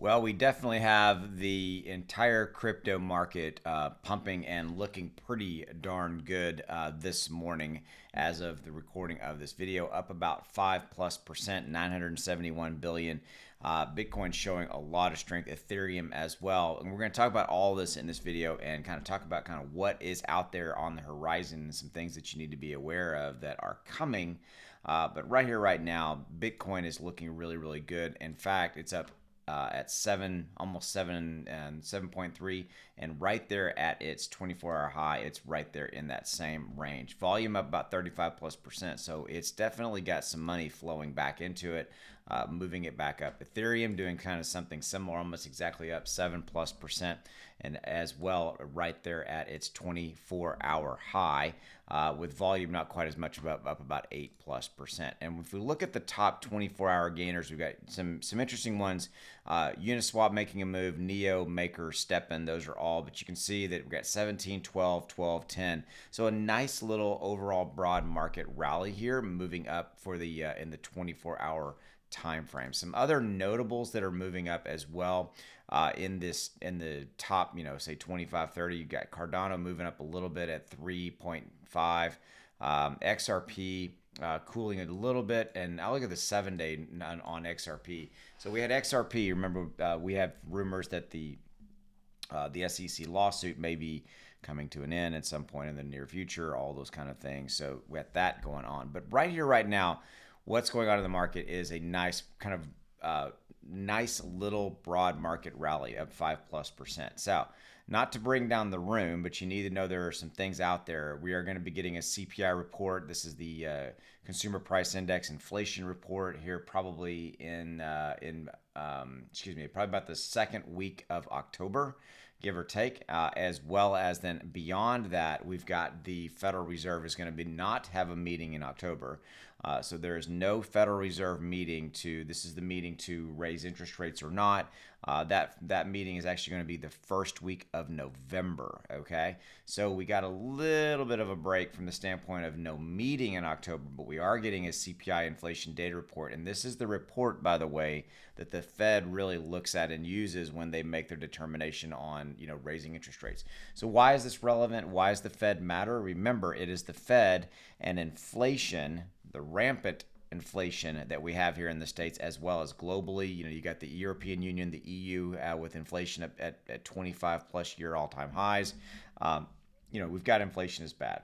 Well, we definitely have the entire crypto market pumping and looking pretty darn good this morning as of the recording of this video, up about 5+%, 971 billion. Bitcoin showing a lot of strength, Ethereum as well. And we're going to talk about all this in this video and kind of talk about kind of what is out there on the horizon and some things that you need to be aware of that are coming. But right here, right now, Bitcoin is looking really, really good. In fact, it's up at 7, almost 7 and 7.3, and right there at its 24-hour high, it's right there in that same range. Volume up about 35+%, so it's definitely got some money flowing back into it, moving it back up. Ethereum doing kind of something similar, almost exactly up 7+%, and as well right there at its 24-hour high, with volume not quite as much, up about 8+%. And if we look at the top 24-hour gainers, we've got some interesting ones. Uniswap making a move, Neo, Maker, Steppen, those are all, but you can see that we've got 17, 12, 12, 10. So a nice little overall broad market rally here, moving up for the in the 24-hour time frame. Some other notables that are moving up as well in the top, say 25, 30. You got Cardano moving up a little bit at 3.5. XRP cooling a little bit, and I'll look at the 7-day on XRP. So we had XRP. Remember, we have rumors that the SEC lawsuit may be coming to an end at some point in the near future, all those kind of things. So we got that going on. But right here, right now, what's going on in the market is a nice kind of nice little broad market rally of 5+%. So not to bring down the room, but you need to know there are some things out there. We are going to be getting a CPI report. This is the Consumer Price Index inflation report here, probably probably about the second week of October, give or take, as well as then beyond that, we've got the Federal Reserve is going to not have a meeting in October. So there is no Federal Reserve meeting this is the meeting to raise interest rates or not. That meeting is actually going to be the first week of November, okay? So we got a little bit of a break from the standpoint of no meeting in October, but we are getting a CPI inflation data report. And this is the report, by the way, that the Fed really looks at and uses when they make their determination on, raising interest rates. So why is this relevant? Why does the Fed matter? Remember, it is the Fed and inflation, the rampant inflation that we have here in the States as well as globally. You got the European Union, the EU with inflation at 25+ year all-time highs. We've got inflation is bad.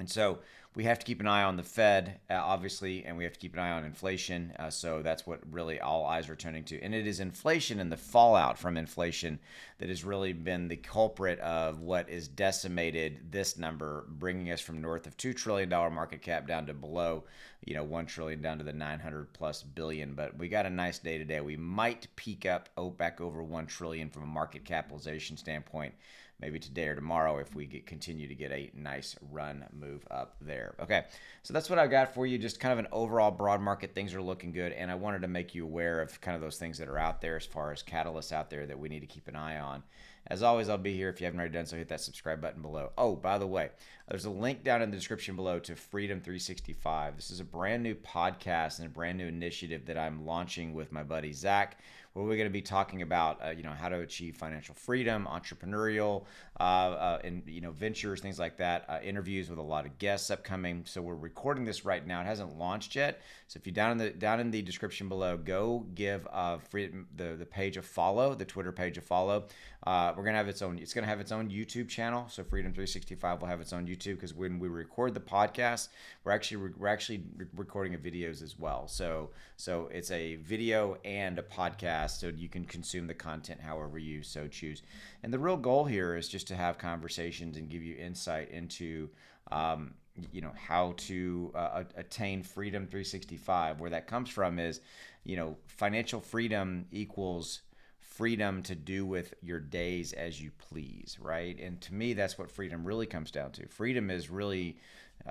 And so we have to keep an eye on the Fed, obviously, and we have to keep an eye on inflation. So that's what really all eyes are turning to. And it is inflation and the fallout from inflation that has really been the culprit of what is decimated this number, bringing us from north of $2 trillion market cap down to below, $1 trillion, down to the 900+ billion. But we got a nice day today. We might peak up back over 1 trillion from a market capitalization standpoint, maybe today or tomorrow if we continue to get a nice run move up there. Okay, so that's what I've got for you. Just kind of an overall broad market. Things are looking good, and I wanted to make you aware of kind of those things that are out there as far as catalysts out there that we need to keep an eye on. As always, I'll be here. If you haven't already done so, hit that subscribe button below. Oh, by the way, there's a link down in the description below to Freedom 365. This is a brand new podcast and a brand new initiative that I'm launching with my buddy Zach, where we're going to be talking about how to achieve financial freedom, entrepreneurial, and ventures, things like that. Interviews with a lot of guests upcoming. So we're recording this right now. It hasn't launched yet. So if you down in the description below, go give the page a follow, the Twitter page a follow. We're gonna have it's going to have its own YouTube channel. So Freedom 365 will have its own YouTube, because when we record the podcast, we're actually recording videos as well. So it's a video and a podcast, so you can consume the content however you so choose. And the real goal here is just to have conversations and give you insight into how to attain Freedom 365. Where that comes from is, financial freedom equals freedom to do with your days as you please, right? And to me, that's what freedom really comes down to. Freedom is really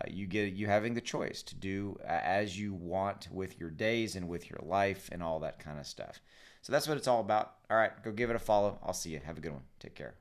you having the choice to do as you want with your days and with your life and all that kind of stuff. So that's what it's all about. All right, go give it a follow. I'll see you. Have a good one. Take care.